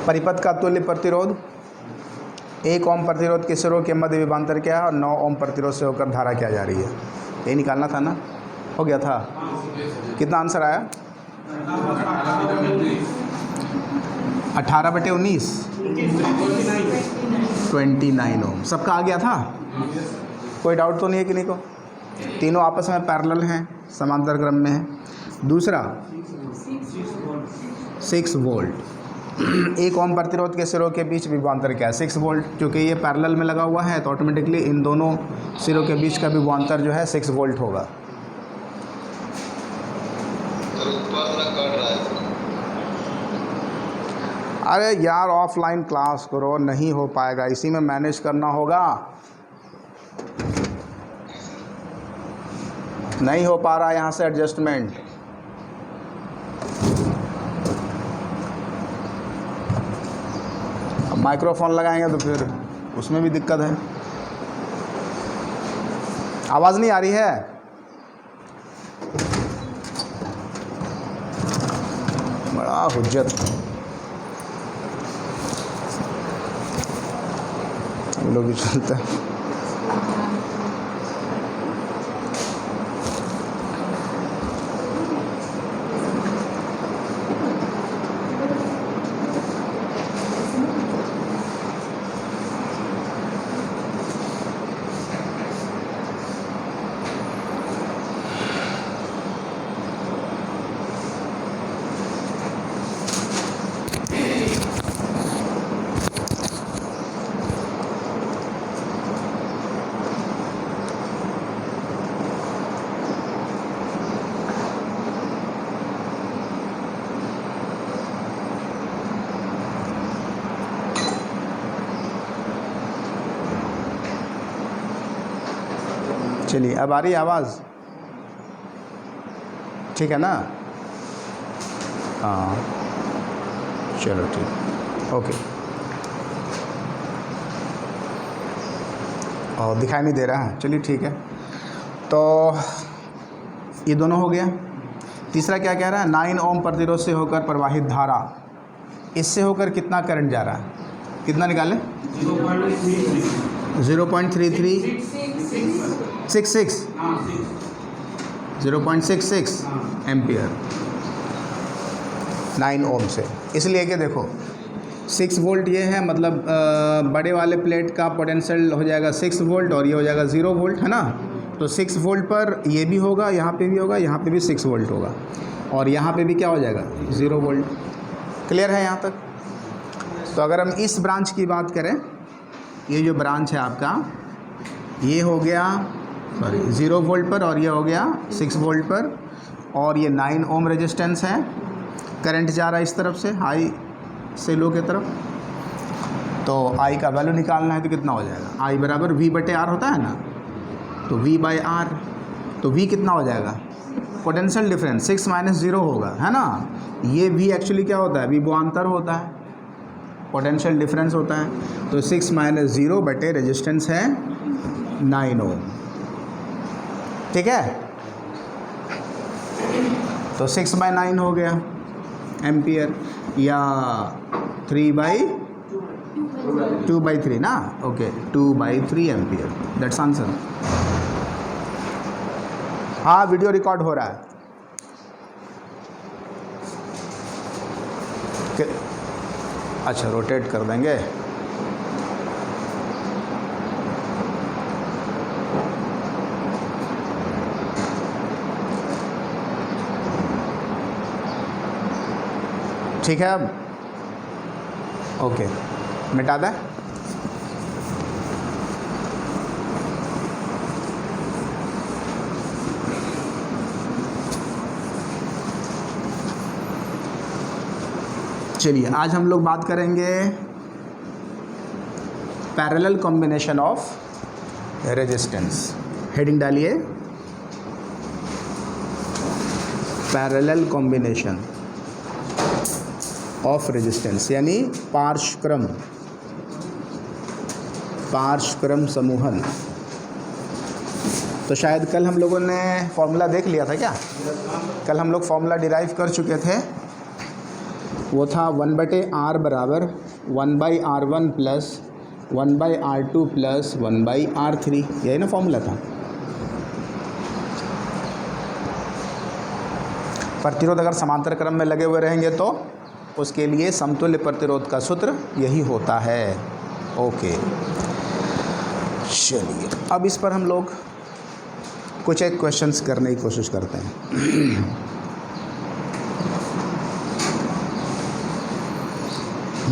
परिपथ का तुल्य प्रतिरोध 1 ओम प्रतिरोध के सिरों के मध्य विभवांतर क्या है और 9 ओम प्रतिरोध से होकर धारा क्या जा रही है, ये निकालना था ना, हो गया था। कितना आंसर आया? 18/19 29 ओम। सबका आ गया था? कोई डाउट तो नहीं है किन्हीं को? तीनों आपस में पैरेलल हैं, समांतर क्रम में हैं। दूसरा 6 वोल्ट 1 ओम प्रतिरोध के सिरों के बीच विभवांतर क्या है? 6 वोल्ट। क्योंकि ये पैरेलल में लगा हुआ है तो ऑटोमेटिकली इन दोनों सिरों के बीच का विभवांतर जो है 6 वोल्ट होगा। अरे यार ऑफलाइन क्लास करो, नहीं हो पाएगा, इसी में मैनेज करना होगा। नहीं हो पा रहा यहाँ से एडजस्टमेंट। अब माइक्रोफोन लगाएंगे तो फिर उसमें भी दिक्कत है। आवाज़ नहीं आ रही है? बड़ा हुज्जत। हम लोग भी चलते हैं। चलिए अब आ रही आवाज़? ठीक है ना? हाँ चलो ठीक, ओके। और दिखाई नहीं दे रहा है, चलिए ठीक है। तो ये दोनों हो गया। तीसरा क्या कह रहा है? 9 ओम प्रतिरोध से होकर प्रवाहित धारा, इससे होकर कितना करंट जा रहा है? कितना निकालें? 0.66 एम्पियर 9 ओम से। इसलिए कि देखो 6 वोल्ट ये है, मतलब बड़े वाले प्लेट का पोटेंशियल हो जाएगा 6 वोल्ट और ये हो जाएगा 0 वोल्ट, है ना? तो 6 वोल्ट पर ये भी होगा, यहाँ पे भी होगा, यहाँ पे भी 6 वोल्ट होगा और यहाँ पे भी क्या हो जाएगा? 0 वोल्ट। क्लियर है यहाँ तक? तो अगर हम इस ब्रांच की बात करें, ये जो ब्रांच है आपका, ये हो गया 0 वोल्ट पर और ये हो गया 6 वोल्ट पर, और ये 9 ओम रेजिस्टेंस है। करंट जा रहा है इस तरफ से, हाई से लो की तरफ। तो आई का वैल्यू निकालना है तो कितना हो जाएगा? आई बराबर V/R होता है ना, तो V/R। तो V कितना हो जाएगा? पोटेंशियल डिफरेंस 6 - 0 होगा, है ना? ये V एक्चुअली क्या होता है? विभवांतर होता है, पोटेंशियल डिफरेंस होता है। तो 6 - 0 बटे रेजिस्टेंस है 9 ओम। ठीक है? तो 6/9 हो गया एम्पियर, या 2/3 ना? Okay, 2/3 ampere, that's answer. हाँ वीडियो रिकॉर्ड हो रहा है। अच्छा रोटेट कर देंगे। ठीक है, अब ओके मिटा दें। चलिए आज हम लोग बात करेंगे parallel combination of resistance. Heading डालिए, पैरेलल कॉम्बिनेशन ऑफ रेजिस्टेंस, यानी पार्श्वक्रम समूहन। तो शायद कल हम लोगों ने फॉर्मूला देख लिया था क्या? कल हम लोग फॉर्मूला डिराइव कर चुके थे वो था 1/r बराबर 1/r1 plus 1/r2 plus 1/r3, यही ना फॉर्मूला था। प्रतिरोध अगर समांतर क्रम में लगे हुए रहेंगे तो उसके लिए समतुल्य प्रतिरोध का सूत्र यही होता है। ओके, चलिए अब इस पर हम लोग कुछ एक क्वेश्चंस करने की कोशिश करते हैं।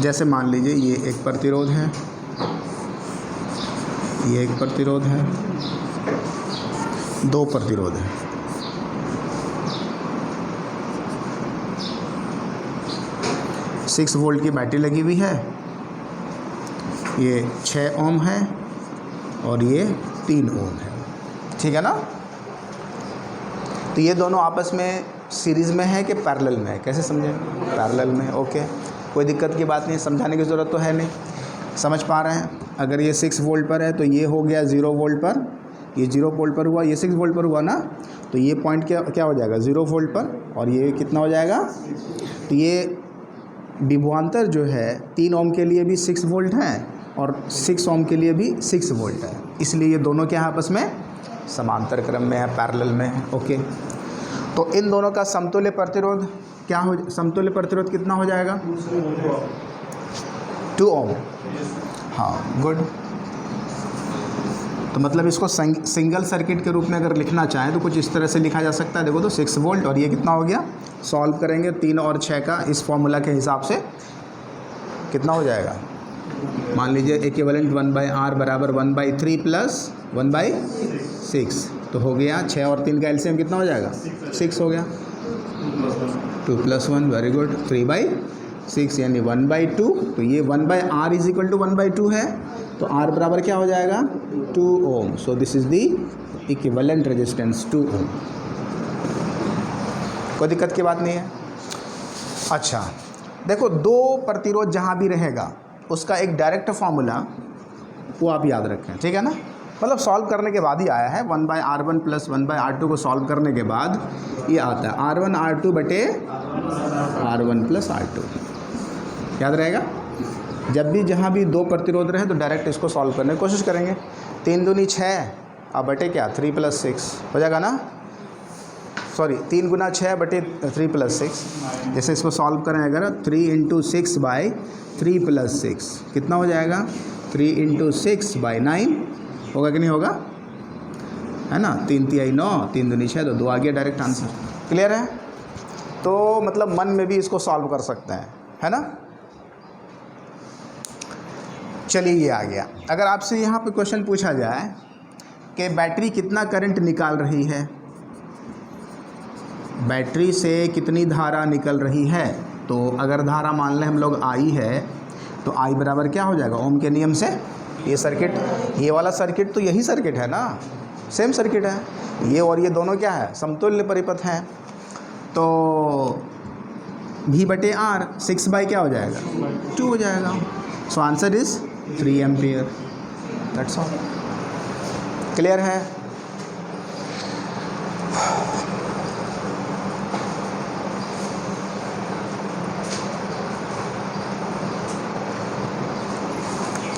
जैसे मान लीजिए ये एक प्रतिरोध है, ये एक प्रतिरोध है, दो प्रतिरोध है। सिक्स वोल्ट की बैटरी लगी हुई है, ये 6 ओम है और ये 3 ओम है, ठीक है ना। तो ये दोनों आपस में सीरीज़ में है कि पैरेलल में है, कैसे समझें? पैरेलल में, ओके, कोई दिक्कत की बात नहीं, समझाने की ज़रूरत तो है नहीं, समझ पा रहे हैं। अगर ये 6 वोल्ट पर है तो ये हो गया 0 वोल्ट पर, ये 0 वोल्ट पर हुआ, ये 6 वोल्ट पर हुआ ना, तो ये पॉइंट क्या हो जाएगा 0 वोल्ट पर, और ये कितना हो जाएगा, तो ये विभवांतर जो है 3 ओम के लिए भी 6 वोल्ट है और 6 ओम के लिए भी 6 वोल्ट है, इसलिए ये दोनों क्या है आपस में समांतर क्रम में है, पैरेलल में है। ओके, तो इन दोनों का समतुल्य प्रतिरोध क्या हो, समतुल्य प्रतिरोध कितना हो जाएगा? 2 ओम। हाँ, गुड। तो मतलब इसको सिंगल सर्किट के रूप में अगर लिखना चाहें तो कुछ इस तरह से लिखा जा सकता है। देखो तो 6 वोल्ट और ये कितना हो गया, सॉल्व करेंगे 3 और 6 का इस फॉर्मूला के हिसाब से कितना हो जाएगा। मान लीजिए इक्विवेलेंट 1/r बराबर 1/3 प्लस 1/6, तो हो गया 6 और 3 का एलसीएम कितना हो जाएगा, 6 हो गया। 2 + 1, वेरी गुड, 3/6 यानी 1/2। तो ये 1/r इज इक्वल टू 1/2 है, तो r बराबर क्या हो जाएगा 2 ohm. So this is the equivalent resistance 2 ohm. कोई दिक्कत की बात नहीं है। अच्छा देखो, दो प्रतिरोध जहाँ भी रहेगा उसका एक डायरेक्ट फार्मूला वो आप याद रखें, ठीक है ना। मतलब सॉल्व करने के बाद ही आया है, 1/r1 प्लस 1/r2 को सॉल्व करने के बाद ये आता है r1 r2 बटे r1 प्लस r2, याद रहेगा। जब भी जहाँ भी दो प्रतिरोध रहे तो डायरेक्ट इसको सॉल्व करने की कोशिश करेंगे। 3 दूनी 6, अब बटे क्या 3 + 6 हो जाएगा ना, सॉरी 3 गुना 6 बटे 3 + 6। जैसे इसको सॉल्व करें अगर 3 × 6/3 + 6 कितना हो जाएगा, 3 × 6/9 होगा कि नहीं होगा, है ना। 3 × 3 = 9, 3 दूनी 6, तो 2 आ गया डायरेक्ट आंसर। क्लियर है। तो मतलब मन में भी इसको सॉल्व कर सकते हैं, है ना। चलिए ये आ गया। अगर आपसे यहाँ पे क्वेश्चन पूछा जाए कि बैटरी कितना करंट निकाल रही है, बैटरी से कितनी धारा निकल रही है, तो अगर धारा मान लें हम लोग I है तो I बराबर क्या हो जाएगा, ओम के नियम से ये सर्किट, ये वाला सर्किट तो यही सर्किट है ना, सेम सर्किट है ये, और ये दोनों क्या है समतुल्य परिपथ हैं। तो V/R 6 क्या हो जाएगा 2 हो जाएगा। So answer is 3 ampere, that's all. Clear है।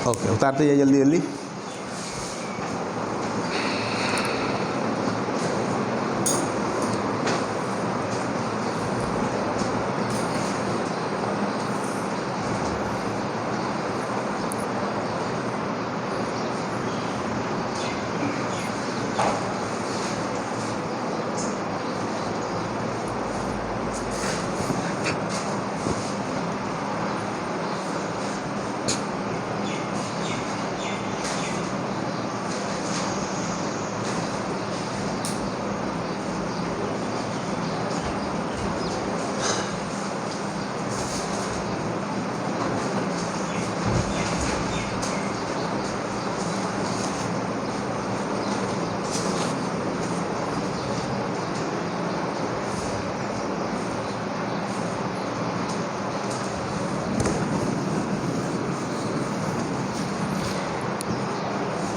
ओके, उतारते जाइए जल्दी जल्दी।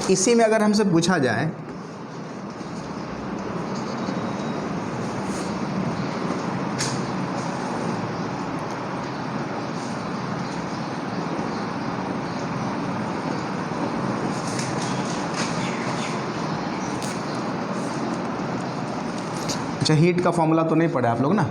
इसी में अगर हमसे पूछा जाए अच्छा, हीट का फॉर्मूला तो नहीं पढ़े आप लोग ना?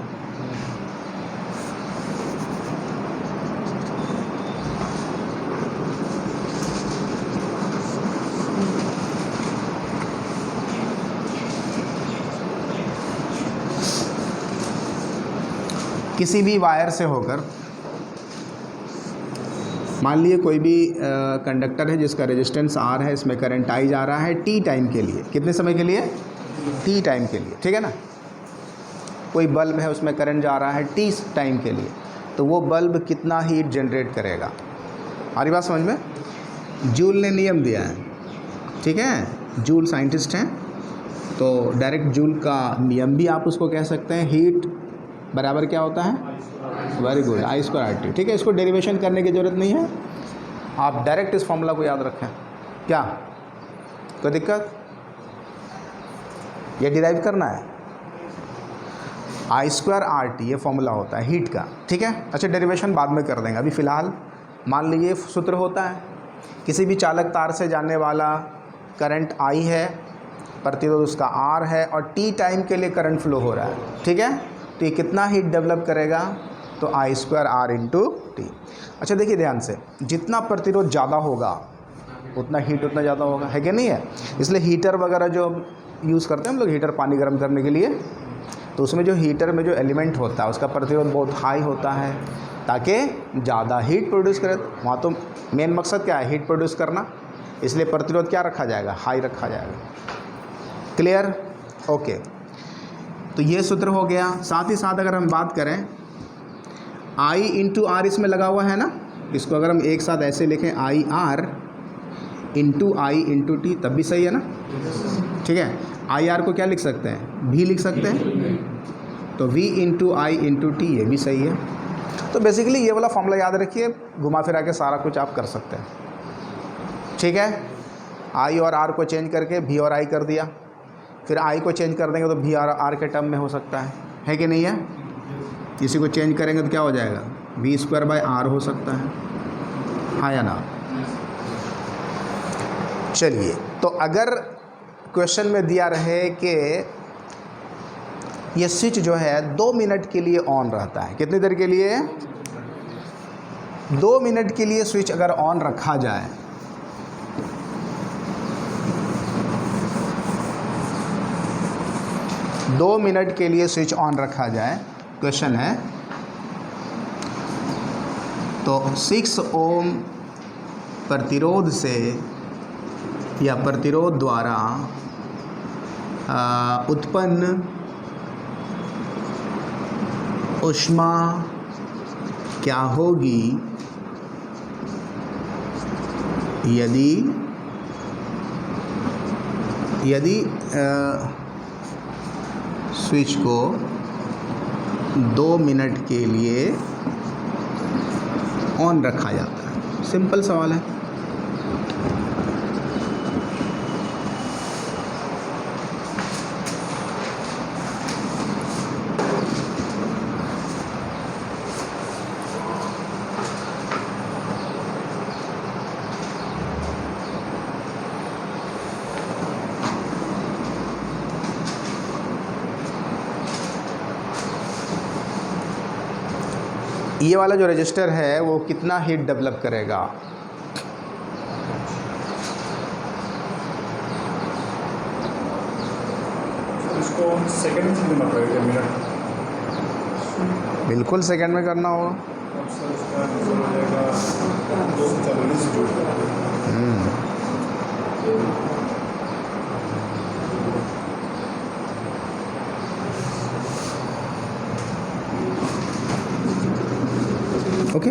किसी भी वायर से होकर, मान लीजिए कोई भी कंडक्टर है जिसका रेजिस्टेंस R है, इसमें करंट I जा रहा है t टाइम के लिए। कितने समय के लिए? t टाइम के लिए, ठीक है ना। कोई बल्ब है उसमें करंट जा रहा है t टाइम के लिए, तो वो बल्ब कितना हीट जनरेट करेगा? हमारी बात समझ में? जूल ने नियम दिया है, ठीक है, जूल साइंटिस्ट हैं, तो डायरेक्ट जूल का नियम भी आप उसको कह सकते हैं। हीट बराबर क्या होता है? वेरी गुड, I²RT, ठीक है। इसको डेरिवेशन करने की ज़रूरत नहीं है, आप डायरेक्ट इस फॉर्मूला को याद रखें। क्या कोई दिक्कत? ये डिराइव करना है, I²RT ये फॉर्मूला होता है हीट का, ठीक है। अच्छा, डेरिवेशन बाद में कर देंगे, अभी फ़िलहाल मान लीजिए सूत्र होता है, किसी भी चालक तार से जाने वाला करंट I है, प्रतिरोध उसका R है, और t टाइम के लिए करंट फ्लो हो रहा है, ठीक है। तो ये कितना हीट डेवलप करेगा? तो I²R × T। अच्छा देखिए ध्यान से, जितना प्रतिरोध ज़्यादा होगा उतना हीट उतना ज़्यादा होगा, है कि नहीं है? इसलिए हीटर वगैरह जो यूज़ करते हैं हम लोग, हीटर पानी गर्म करने के लिए, तो उसमें जो हीटर में जो एलिमेंट होता है उसका प्रतिरोध बहुत हाई होता है ताकि ज़्यादा हीट प्रोड्यूस करे। वहाँ तो मेन मकसद क्या है? हीट प्रोड्यूस करना, इसलिए प्रतिरोध क्या रखा जाएगा? हाई रखा जाएगा। क्लियर? ओके, तो ये सूत्र हो गया। साथ ही साथ अगर हम बात करें I × R इसमें लगा हुआ है ना, इसको अगर हम एक साथ ऐसे लिखें IR × I × T तब भी सही है ना, ठीक है। IR को क्या लिख सकते हैं? V लिख सकते हैं, तो V × I × T ये भी सही है। तो बेसिकली ये वाला फॉर्मूला याद रखिए, घुमा फिरा के सारा कुछ आप कर सकते हैं, ठीक है। I और R को चेंज करके V और I कर दिया, फिर I को चेंज कर देंगे तो V और R के टर्म में हो सकता है कि नहीं है? इसी को चेंज करेंगे तो क्या हो जाएगा? V²/R हो सकता है, हाँ या ना? चलिए, तो अगर क्वेश्चन में दिया रहे कि ये स्विच जो है 2 मिनट के लिए ऑन रहता है, कितनी देर के लिए? 2 मिनट के लिए स्विच अगर ऑन रखा जाए, दो मिनट के लिए स्विच ऑन रखा जाए, क्वेश्चन है, तो 6 ओम प्रतिरोध से या प्रतिरोध द्वारा उत्पन्न ऊष्मा क्या होगी यदि स्विच को 2 मिनट के लिए ऑन रखा जाता है? सिंपल सवाल है। ये वाला जो रजिस्टर है वो कितना हीट डेवलप करेगा? इसको सेकंड में करना पड़ेगा, मिनट? बिल्कुल सेकंड में करना होगा। सर उसका आंसर हो जाएगा 240 जूल। ओके,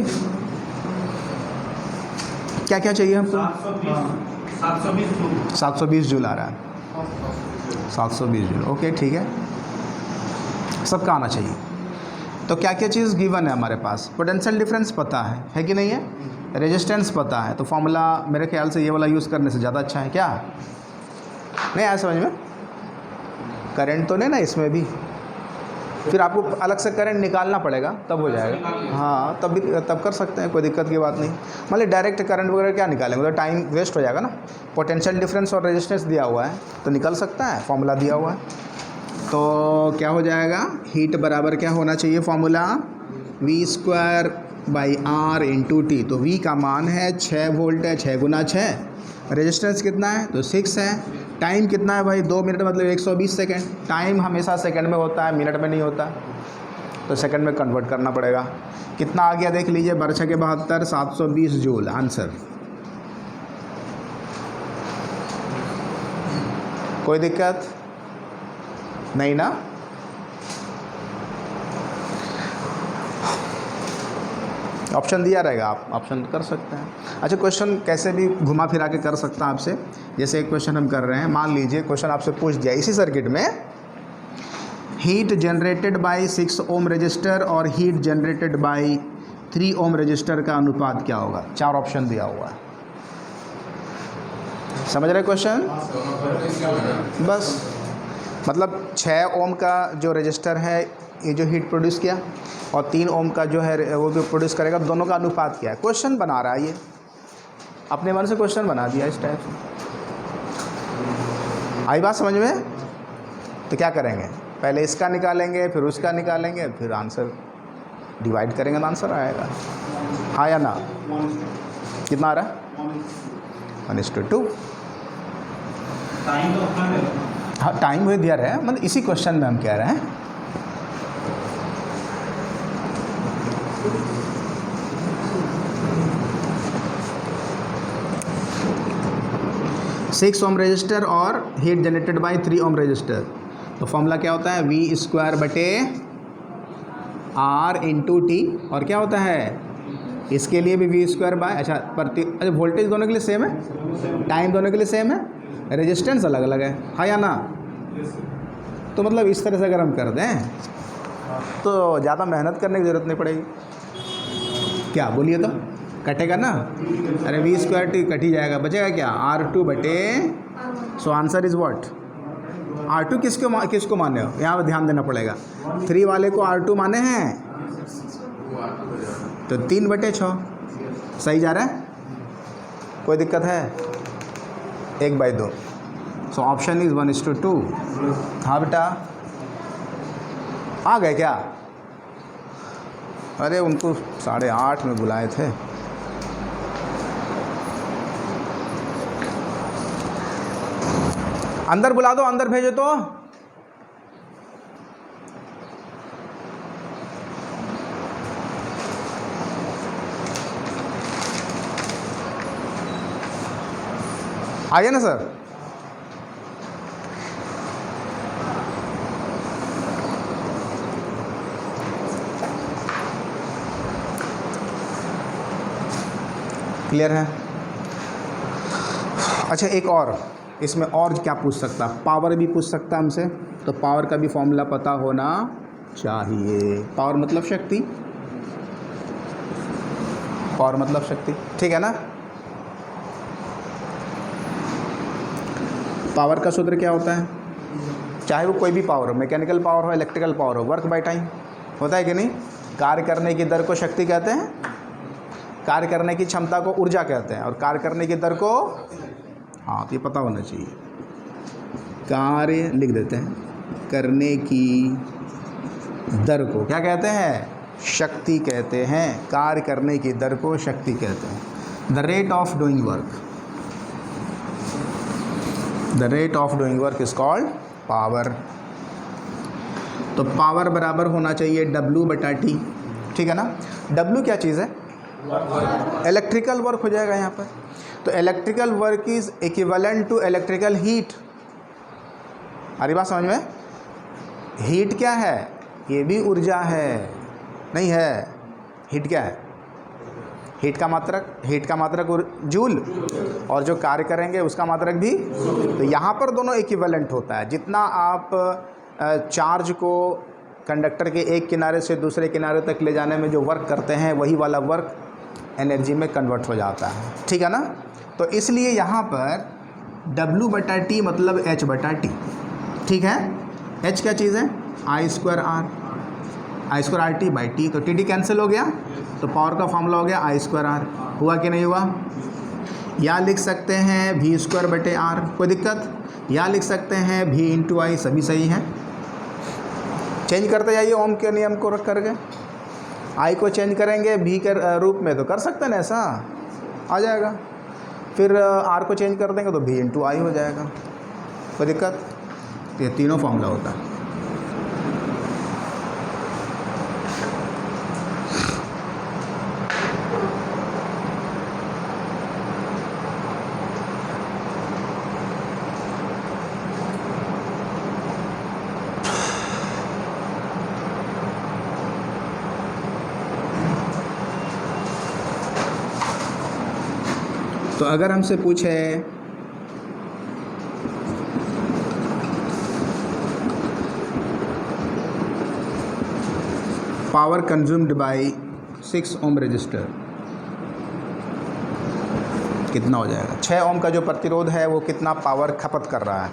क्या क्या चाहिए हमको? 720 जूल आ रहा है, 720 जूल। ओके ठीक है, सबका आना चाहिए। तो क्या क्या चीज़ गिवन है हमारे पास? पोटेंशियल डिफरेंस पता है कि नहीं है? रेजिस्टेंस पता है, तो फॉर्मूला मेरे ख्याल से ये वाला यूज़ करने से ज़्यादा अच्छा है। क्या नहीं आया समझ में? करंट तो नहीं ना इसमें भी, फिर आपको अलग से करंट निकालना पड़ेगा तब हो जाएगा। हाँ तब कर सकते हैं, कोई दिक्कत की बात नहीं। मतलब डायरेक्ट करंट वगैरह क्या निकालेंगे, तो टाइम वेस्ट हो जाएगा ना। पोटेंशियल डिफरेंस और रेजिस्टेंस दिया हुआ है तो निकल सकता है, फॉर्मूला दिया हुआ है। तो क्या हो जाएगा, हीट बराबर क्या होना चाहिए formula, V² by R into T. तो V का मान है 6 वोल्ट है, 6 गुना 6। रेजिस्टेंस कितना है, तो 6 है। टाइम कितना है भाई, 2 मिनट मतलब 120 सेकेंड। टाइम हमेशा सेकंड में होता है, मिनट में नहीं होता, तो सेकंड में कन्वर्ट करना पड़ेगा। कितना आ गया देख लीजिए, 12 के 72, 720 जूल आंसर। कोई दिक्कत नहीं ना। ऑप्शन दिया रहेगा, आप ऑप्शन कर सकते हैं। अच्छा, क्वेश्चन कैसे भी घुमा फिरा के कर सकता है आपसे। जैसे एक क्वेश्चन हम कर रहे हैं, मान लीजिए क्वेश्चन आपसे पूछ दिया, इसी सर्किट में heat generated by 6 ohm resistor और heat generated by 3 ohm resistor का अनुपात क्या होगा। 4 ऑप्शन दिया हुआ है, समझ रहे क्वेश्चन। बस मतलब 6 ओम का जो रजिस्टर है ये जो हीट प्रोड्यूस किया, और 3 ओम का जो है वो भी प्रोड्यूस करेगा, दोनों का अनुपात क्या है। क्वेश्चन बना रहा है, ये अपने मन से क्वेश्चन बना दिया इस टाइप से। आई बात समझ में। तो क्या करेंगे, पहले इसका निकालेंगे, फिर उसका निकालेंगे, फिर आंसर डिवाइड करेंगे तो आंसर आएगा। हाँ या ना। कितना आ रहा है, 1:2। हाँ, टाइम भी दिया है, मतलब इसी क्वेश्चन में हम कह रहे हैं। सिक्स ओम रजिस्टर और heat generated by 3 ohm resistor, तो फॉर्मूला क्या होता है, V² बटे R इंटू टी। और क्या होता है, इसके लिए भी V² बाय, अच्छा वोल्टेज दोनों के लिए सेम है, टाइम दोनों के लिए सेम है, रेजिस्टेंस अलग अलग है, हाँ या ना। तो मतलब इस तरह से अगर हम कर दें तो ज़्यादा मेहनत करने की ज़रूरत नहीं पड़ेगी। क्या बोलिए, तो कटेगा ना। अरे V² टी कट ही जाएगा, बचेगा क्या, R2 बटे। So answer is what, R2 किसको माने हो, यहाँ पर ध्यान देना पड़ेगा। 3 वाले को R2 माने हैं, तो 3/6 सही जा रहा है। कोई दिक्कत है, 1/2। So option is 1:2। हाँ बेटा, आ गए क्या। अरे उनको 8:30 में बुलाए थे। अंदर बुला दो, अंदर भेजो तो। आ गया ना सर। क्लियर है। अच्छा, एक और इसमें और क्या पूछ सकता, पावर भी पूछ सकता हमसे। तो पावर का भी फॉर्मूला पता होना चाहिए। पावर मतलब शक्ति, पावर मतलब शक्ति, ठीक है ना। पावर का सूत्र क्या होता है, चाहे वो कोई भी पावर हो, मैकेनिकल पावर हो, इलेक्ट्रिकल पावर हो, वर्क बाय टाइम होता है कि नहीं। कार्य करने की दर को शक्ति कहते हैं, कार्य करने की क्षमता को ऊर्जा कहते हैं, और कार्य करने की दर को, हाँ तो ये पता होना चाहिए। कार्य लिख देते हैं, करने की दर को क्या कहते हैं, शक्ति कहते हैं। कार्य करने की दर को शक्ति कहते हैं। The rate of doing work, the rate of doing work is called power. तो पावर बराबर होना चाहिए W/T, ठीक है ना। W क्या चीज़ है, इलेक्ट्रिकल वर्क हो जाएगा यहाँ पर। तो electrical work is equivalent to electrical heat. हमारी बात समझ में। हीट क्या है, ये भी ऊर्जा है, नहीं है। हीट क्या है, हीट का मात्रक जूल, और जो कार्य करेंगे उसका मात्रक भी। तो यहाँ पर दोनों इक्विवेलेंट होता है। जितना आप चार्ज को कंडक्टर के एक किनारे से दूसरे किनारे तक ले जाने में जो वर्क करते हैं, वही वाला वर्क एनर्जी में कन्वर्ट हो जाता है, ठीक है ना। तो इसलिए यहाँ पर W/T मतलब H/T, ठीक है। H क्या चीज़ है, I²R/T/T। तो T कैंसिल हो गया, तो पावर का फॉर्मूला हो गया I²R। हुआ कि नहीं हुआ। या लिख सकते हैं V²/R, कोई दिक्कत। या लिख सकते हैं V × I, सभी सही हैं। चेंज करते जाइए ओम के नियम को रख करके। आई को चेंज करेंगे भी के रूप में तो कर सकते हैं ना, ऐसा आ जाएगा। फिर आर को चेंज कर देंगे तो भी इंटू आई हो जाएगा, कोई दिक्कत। ये तीनों फॉर्मूला होता है। तो अगर हमसे पूछे power consumed by 6 ohm resistor कितना हो जाएगा। 6 ओम का जो प्रतिरोध है वो कितना पावर खपत कर रहा है।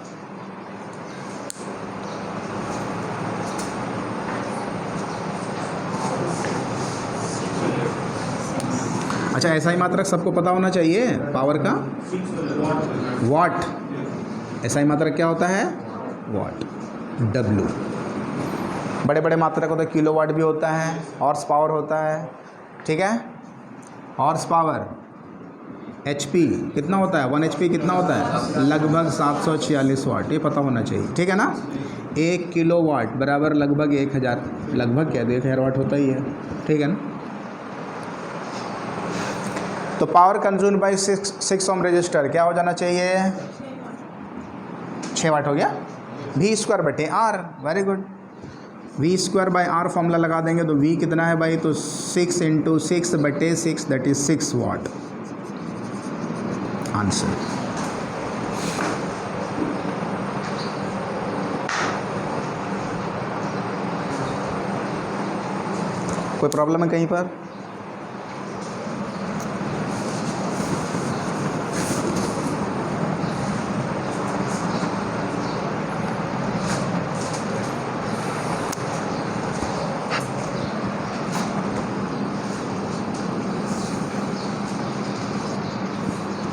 अच्छा, ऐसा ही मात्रक सबको पता होना चाहिए पावर का। वाट, ऐसा ही मात्रक क्या होता है, वाट। डब्लू, बड़े बड़े मात्रक होते हैं, किलो वाट भी होता है, हॉर्स पावर होता है, ठीक है। हॉर्स पावर HP कितना होता है, 1 HP कितना होता है, लगभग 746 वाट, ये पता होना चाहिए, ठीक है ना। 1 किलो वाट बराबर लगभग 1000, लगभग क्या 1000 वाट होता ही है, ठीक है ना। तो power consumed by 6 ohm resistor क्या हो जाना चाहिए, 6 वाट हो गया। V²/R, very good. V²/R formula लगा देंगे तो V कितना है भाई, तो 6 × 6/6 दैट इज 6 वाट आंसर। कोई प्रॉब्लम है कहीं पर?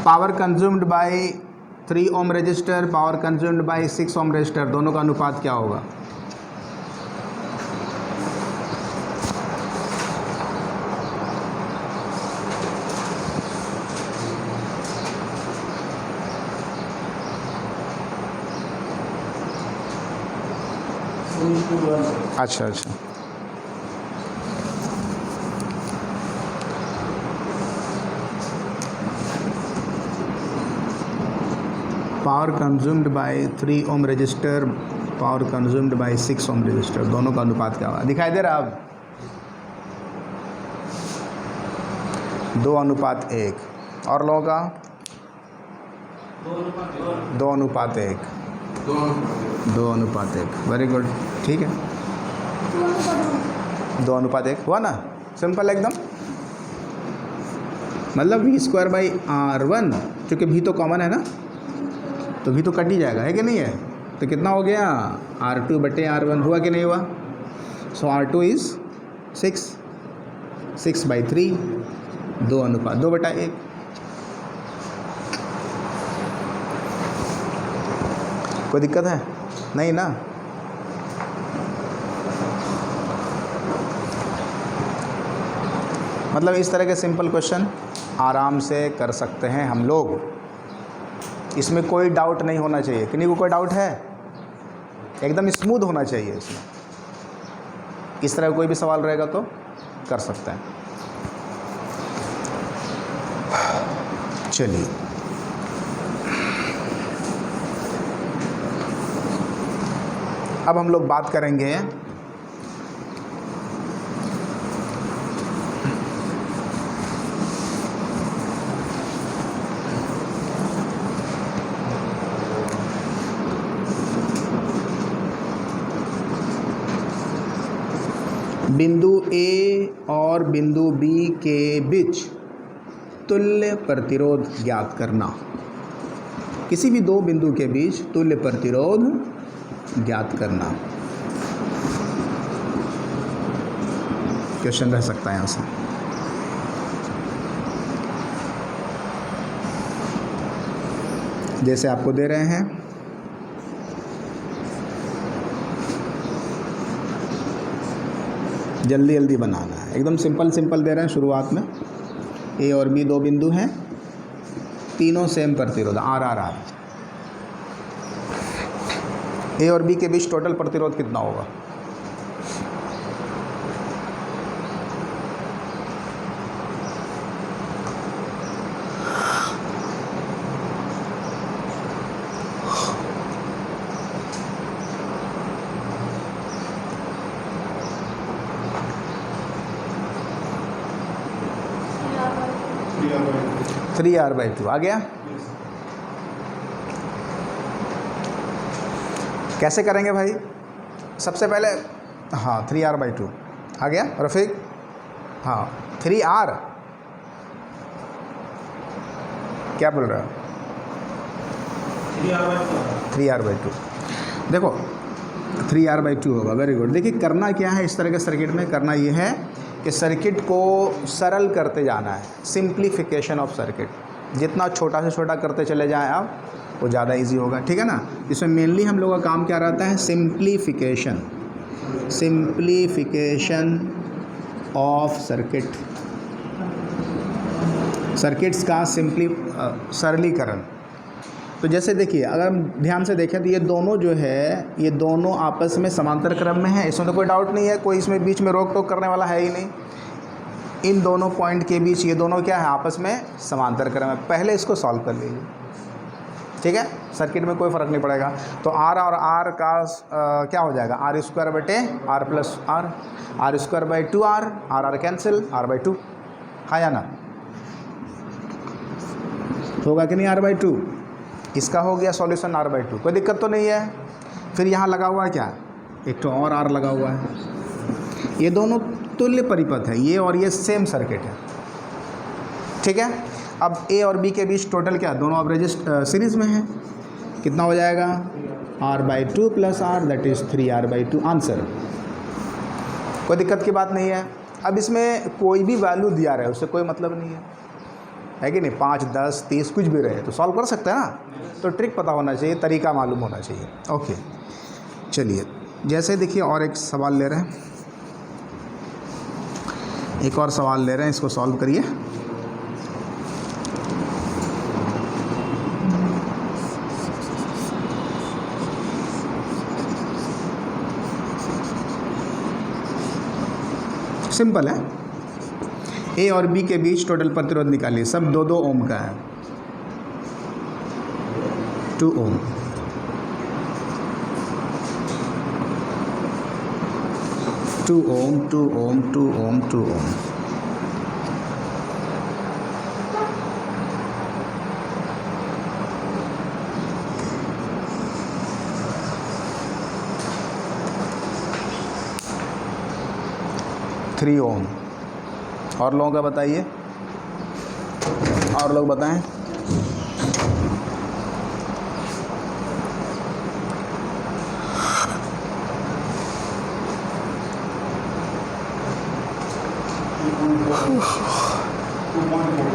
Power consumed by 3 ohm resistor, power consumed by 6 ohm resistor, दोनों का अनुपात क्या होगा। अच्छा अच्छा, power consumed by 3 ohm resistor, power consumed by 6 ohm resistor, दोनों का अनुपात क्या होगा। दिखाई दे रहा अब 2:1। और लोगों का 2:1, 2:1, वेरी गुड, ठीक है। 2:1 हुआ ना, सिंपल एकदम। मतलब V²/R1, क्योंकि V तो कॉमन है ना, तो V तो कट ही जाएगा, है कि नहीं है। तो कितना हो गया, R2/R1 हुआ कि नहीं हुआ। सो R2 इज़ 6/3, 2:1। कोई दिक्कत है नहीं ना। मतलब इस तरह के सिंपल क्वेश्चन आराम से कर सकते हैं हम लोग, इसमें कोई डाउट नहीं होना चाहिए। किन्हीं को कोई डाउट है, एकदम स्मूथ होना चाहिए इसमें। इस तरह कोई भी सवाल रहेगा तो कर सकते हैं। चलिए, अब हम लोग बात करेंगे बिंदु A और बिंदु B के बीच तुल्य प्रतिरोध ज्ञात करना। किसी भी दो बिंदु के बीच तुल्य प्रतिरोध ज्ञात करना क्वेश्चन रह सकता है यहाँ से। जैसे आपको दे रहे हैं जल्दी जल्दी बनाना है, एकदम सिंपल सिंपल दे रहे हैं शुरुआत में। ए और बी दो बिंदु हैं, तीनों सेम प्रतिरोध आर आर आर। ए और बी के बीच टोटल प्रतिरोध कितना होगा? Three R by two. आ गया? कैसे करेंगे भाई? सबसे पहले हाँ 3r/2 आ गया रफ़ीक? हाँ 3r क्या बोल रहा है? 3r/2 देखो 3r/2 होगा। Very good. देखिए करना क्या है इस तरह के सर्किट में, करना ये है कि सर्किट को सरल करते जाना है, सिंप्लीफिकेशन ऑफ सर्किट। जितना छोटा से छोटा करते चले जाएं आप वो ज़्यादा इजी होगा, ठीक है ना। इसमें मेनली हम लोग का काम क्या रहता है? Simplification, simplification of circuit, circuits का सरलीकरण। तो जैसे देखिए अगर हम ध्यान से देखें तो ये दोनों जो है ये दोनों आपस में समांतर क्रम में है, इसमें तो कोई डाउट नहीं है, कोई इसमें बीच में रोक टोक करने वाला है ही नहीं। इन दोनों पॉइंट के बीच ये दोनों क्या है? आपस में समांतर क्रम है। पहले इसको सॉल्व कर लीजिए, ठीक है। सर्किट में कोई फ़र्क नहीं पड़ेगा। तो आर और आर का क्या हो जाएगा? आर स्क्वायर बटे R plus R, R square by 2r, R R cancel, r/2 है या ना? होगा कि नहीं? r/2 इसका हो गया सॉल्यूशन r/2, कोई दिक्कत तो नहीं है। फिर यहाँ लगा हुआ है क्या? एक तो और r लगा हुआ है। ये दोनों तुल्य परिपथ है, ये और ये सेम सर्किट है, ठीक है। अब ए और बी के बीच टोटल क्या? दोनों अब सीरीज़ में है। कितना हो जाएगा? r/2 plus r that is 3r/2 answer. कोई दिक्कत की बात नहीं है। अब इसमें कोई भी वैल्यू दिया रहे उससे कोई मतलब नहीं है कि नहीं? 5, 10, 30 कुछ भी रहे तो सॉल्व कर सकते हैं ना। तो ट्रिक पता होना चाहिए, तरीका मालूम होना चाहिए। ओके चलिए, जैसे देखिए और एक सवाल ले रहे हैं, एक और सवाल ले रहे हैं, इसको सॉल्व करिए। सिंपल है। ए और बी के बीच टोटल प्रतिरोध निकालिए, सब 2-2 ओम का है। 2 ओम, टू ओम, 2 ओम, 2 ओम, 2 ओम। Three ohm. और लोगों का बताइए, और लोग बताएं।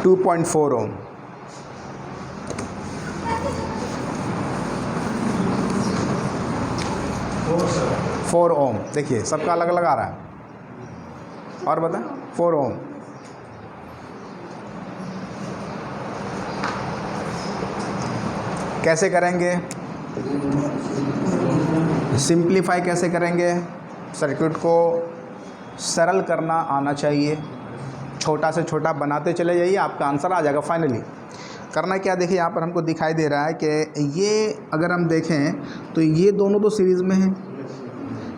Two 2.4 ohm. Four ohm. देखिए सबका अलग अलग आ रहा है। और बता 4 ओम। कैसे करेंगे? सिंप्लीफाई कैसे करेंगे? सर्किट को सरल करना आना चाहिए, छोटा से छोटा बनाते चले जाइए, आपका आंसर आ जाएगा फाइनली। करना क्या? देखिए यहाँ पर हमको दिखाई दे रहा है कि ये अगर हम देखें तो ये दोनों तो सीरीज़ में हैं,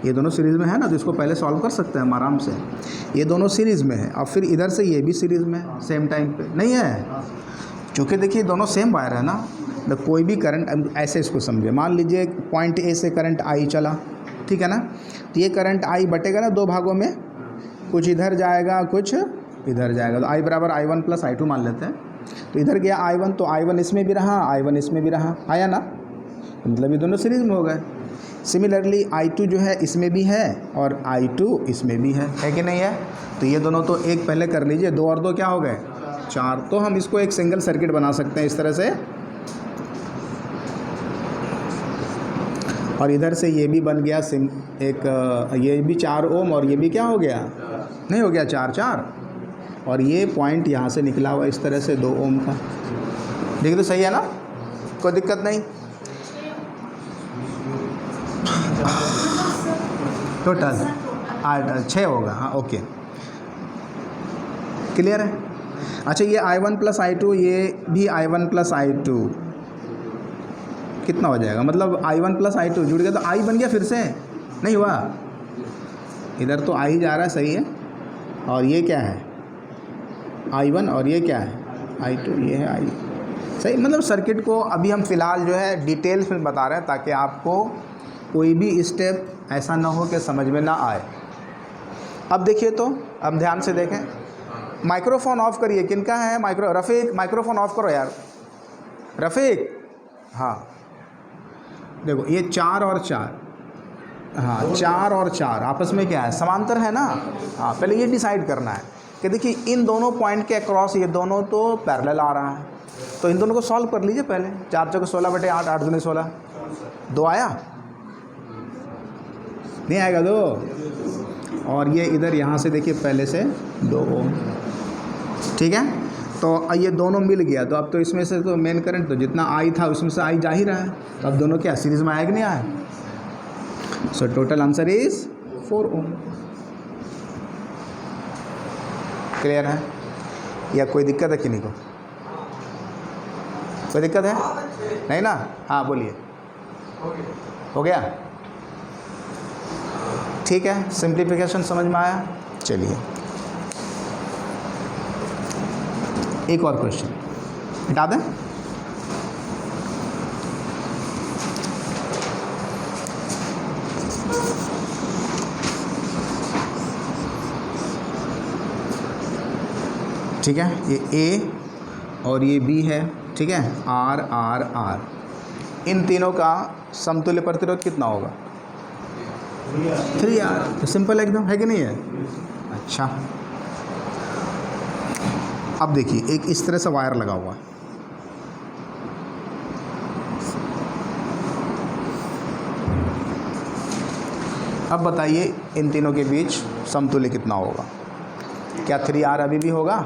ये दोनों सीरीज़ में है ना, तो इसको पहले सॉल्व कर सकते हैं हम आराम से। ये दोनों सीरीज़ में है और फिर इधर से ये भी सीरीज़ में सेम टाइम पे नहीं है, क्योंकि देखिए दोनों सेम वायर है ना। तो कोई भी करंट ऐसे इसको समझे, मान लीजिए पॉइंट ए से करंट आई चला, ठीक है ना। तो ये करंट आई बटेगा ना 2 भागों में, कुछ इधर जाएगा कुछ इधर जाएगा। तो I बराबर I1 प्लस I2 मान लेते हैं। तो इधर गया I1 तो I1 इसमें भी रहा, I1 इसमें भी रहा, आया ना। तो मतलब ये दोनों सीरीज़ में हो गए। सिमिलरली I2 जो है इसमें भी है और I2 इसमें भी है कि नहीं है। तो ये दोनों तो एक पहले कर लीजिए, 2 और 2 क्या हो गए? 4। तो हम इसको एक सिंगल सर्किट बना सकते हैं इस तरह से। और इधर से ये भी बन गया ये भी 4 ओम, और ये भी क्या हो गया, नहीं हो गया 4 और ये पॉइंट यहाँ से निकला हुआ इस तरह से 2 ओम का। देखिए तो सही है ना, कोई दिक्कत नहीं। टोटल 6 होगा, हाँ ओके, क्लियर है। अच्छा ये I1 + I2, ये भी I1 + I2 कितना हो जाएगा, मतलब I1 + I2 जुड़ गया तो I बन गया फिर से, नहीं हुआ, इधर तो I जा रहा है, सही है। और ये क्या है I1 और ये क्या है I2, ये है I, सही। मतलब सर्किट को अभी हम फ़िलहाल जो है डिटेल्स में बता रहे हैं ताकि आपको कोई भी स्टेप ऐसा ना हो कि समझ में ना आए। अब देखिए, तो अब ध्यान से देखें, माइक्रोफोन ऑफ करिए, किनका है रफ़ीक, माइक्रोफोन ऑफ करो यार, रफ़ीक। हाँ देखो ये 4 और 4, हाँ 4 और 4 आपस में क्या है, समांतर है ना। हाँ पहले ये डिसाइड करना है कि देखिए इन दोनों पॉइंट के अक्रॉस ये दोनों तो पैरेलल आ रहा है, तो इन दोनों को सॉल्व कर लीजिए पहले। 4 × 16/8, 8 × 16, 2 आया, नहीं आएगा 2। और ये इधर यहाँ से देखिए पहले से 2 ओम, ठीक है। तो ये दोनों मिल गया, तो अब तो इसमें से तो मेन करंट तो जितना आई था उसमें से आई जा ही रहा है, तो अब दोनों क्या सीरीज़ में आया कि नहीं आया। So total answer is 4 ohm. Clear है, या कोई दिक्कत है किन्हीं को, कोई दिक्कत है नहीं ना। हाँ बोलिए, हो गया, ठीक है, सिंप्लीफिकेशन समझ में आया। चलिए एक और क्वेश्चन हटा दें। ठीक है, ये A और ये B है, ठीक है, R R R, इन तीनों का समतुल्य प्रतिरोध कितना होगा, 3R। तो सिंपल एकदम है कि नहीं है। अच्छा अब देखिए एक इस तरह से वायर लगा हुआ है, अब बताइए इन तीनों के बीच समतुल्य कितना होगा। क्या 3R अभी भी होगा,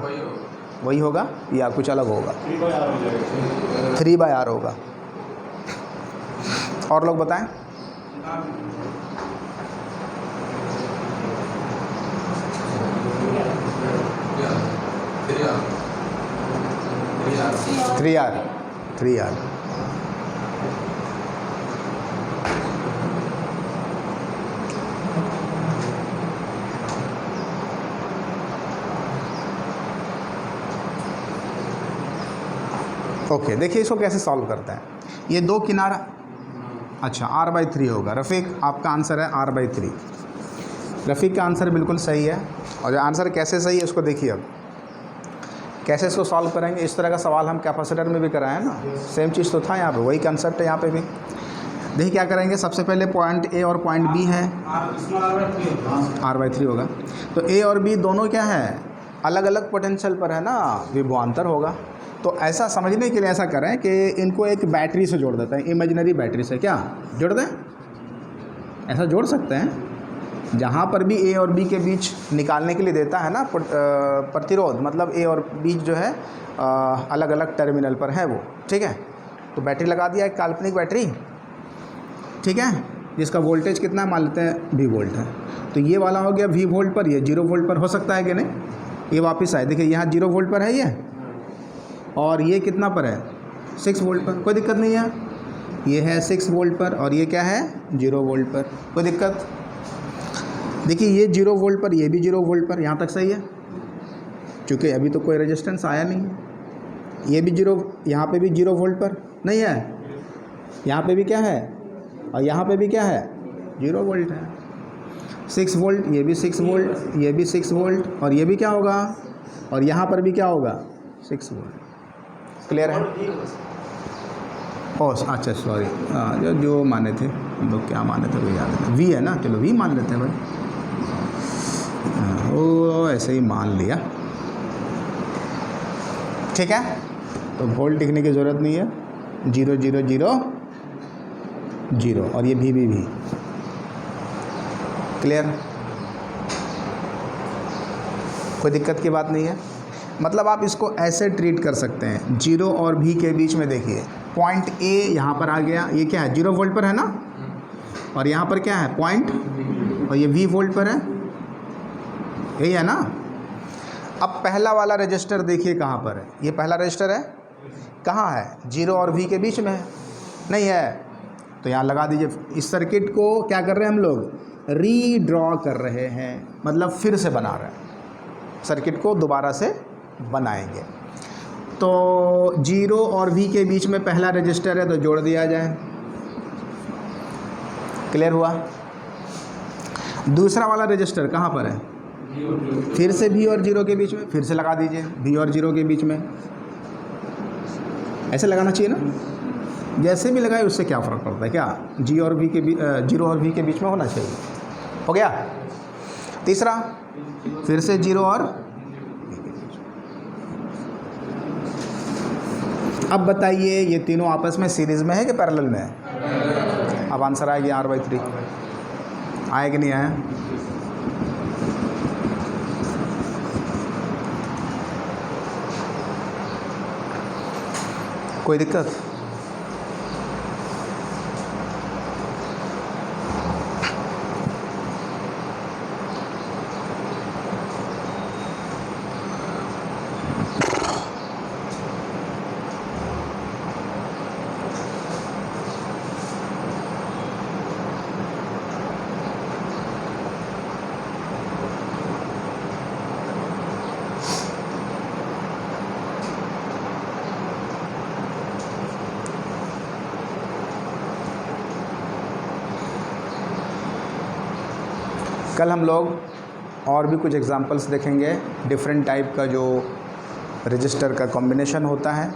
वही होगा या कुछ अलग होगा, 3/R होगा। और लोग बताएं। Three R okay. देखिए इसको कैसे सॉल्व करते हैं। ये 2 किनारा, अच्छा R/3 होगा। रफ़ीक आपका आंसर है R/3। रफ़ीक का आंसर बिल्कुल सही है। और आंसर कैसे सही है उसको देखिए। अब कैसे इसको सॉल्व करेंगे, इस तरह का सवाल हम कैपेसिटर में भी कराए हैं ना, सेम चीज़ तो था यहाँ पे, वही कंसेप्ट है यहाँ पे भी। देखिए क्या करेंगे, सबसे पहले पॉइंट A और पॉइंट B है, R/3 होगा। तो A और B दोनों क्या है, अलग अलग पोटेंशियल पर है ना, विभवांतर होगा। तो ऐसा समझने के लिए ऐसा करें कि इनको एक बैटरी से जोड़ देते हैं, इमेजिनरी बैटरी से। क्या जोड़ दें, ऐसा जोड़ सकते हैं। जहाँ पर भी A और B के बीच निकालने के लिए देता है ना प्रतिरोध, मतलब A और B जो है अलग अलग टर्मिनल पर है वो, ठीक है। तो बैटरी लगा दिया, एक काल्पनिक बैटरी, ठीक है, जिसका वोल्टेज कितना मान लेते हैं V वोल्ट है। तो ये वाला हो गया V वोल्ट पर, ये 0 वोल्ट पर हो सकता है कि नहीं। ये वापस आए, देखिए यहाँ 0 वोल्ट पर है ये, और ये कितना पर है 6 वोल्ट पर, कोई दिक्कत नहीं है। ये है 6 वोल्ट पर और ये क्या है 0 वोल्ट पर, कोई दिक्कत। देखिए ये 0 वोल्ट पर, ये भी 0 वोल्ट पर, यहाँ तक सही है, क्योंकि अभी तो कोई रेजिस्टेंस आया नहीं है। ये भी 0, यहाँ पे भी 0 वोल्ट पर नहीं है, यहाँ पे भी क्या है, और यहाँ पे भी क्या है 0 वोल्ट है। 6 वोल्ट, ये भी 6 वोल्ट, ये भी 6 वोल्ट, और ये भी क्या होगा, और यहाँ पर भी क्या होगा 6 वोल्ट। क्लियर है। ओह अच्छा सॉरी, हाँ जो माने थे हम लोग, क्या माने थे वो याद है, V है ना, चलो V मान लेते हैं भाई। वो ऐसे ही मान लिया, ठीक है। तो वोल्ट लिखने की ज़रूरत नहीं है, 0 0 0 जीरो, और ये भी क्लियर, कोई दिक्कत की बात नहीं है। मतलब आप इसको ऐसे ट्रीट कर सकते हैं, जीरो और भी के बीच में देखिए पॉइंट ए यहाँ पर आ गया, ये क्या है 0 वोल्ट पर है ना, और यहाँ पर क्या है पॉइंट, और ये V वोल्ट पर है, यही है ना। अब पहला वाला रजिस्टर देखिए कहाँ पर है, ये पहला रजिस्टर है, कहाँ है, 0 और V के बीच में है, नहीं है, तो यहाँ लगा दीजिए। इस सर्किट को क्या कर रहे हैं हम लोग, रीड्रॉ कर रहे हैं, मतलब फिर से बना रहे हैं, सर्किट को दोबारा से बनाएंगे। तो 0 और V के बीच में पहला रजिस्टर है तो जोड़ दिया जाए, क्लियर हुआ। दूसरा वाला रजिस्टर कहाँ पर है, फिर से V और 0 के बीच में, फिर से लगा दीजिए V और 0 के बीच में, ऐसे लगाना चाहिए ना, जैसे भी लगाए उससे क्या फ़र्क पड़ता है, क्या 0 और V के बीच में होना चाहिए, हो गया। तीसरा फिर से 0 और, अब बताइए ये तीनों आपस में सीरीज़ में है कि पैरेलल में है। अब आंसर आएगी R/3, आया कि नहीं आया। कोई दिक्कत, कल हम लोग और भी कुछ एग्जांपल्स देखेंगे, डिफरेंट टाइप का जो रजिस्टर का कॉम्बिनेशन होता है,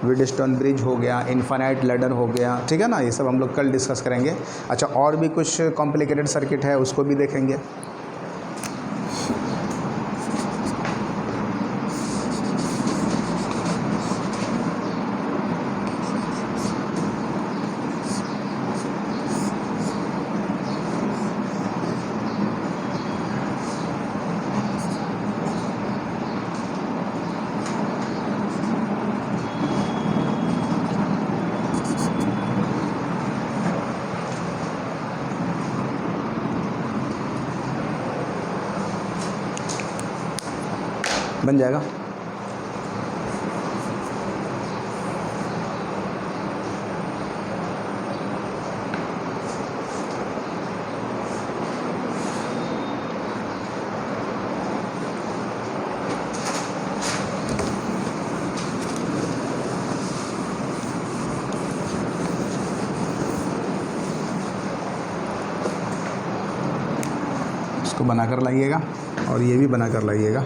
व्हीटस्टोन ब्रिज हो गया, इनफाइनाइट लैडर हो गया, ठीक है ना, ये सब हम लोग कल डिस्कस करेंगे। अच्छा, और भी कुछ कॉम्प्लिकेटेड सर्किट है उसको भी देखेंगे। बन जाएगा। इसको बनाकर लाइएगा और ये भी बनाकर लाइएगा।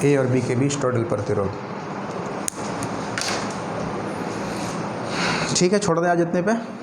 ए और बी के बीच टोटल प्रतिरोध, ठीक है, छोड़ दें आज इतने पे।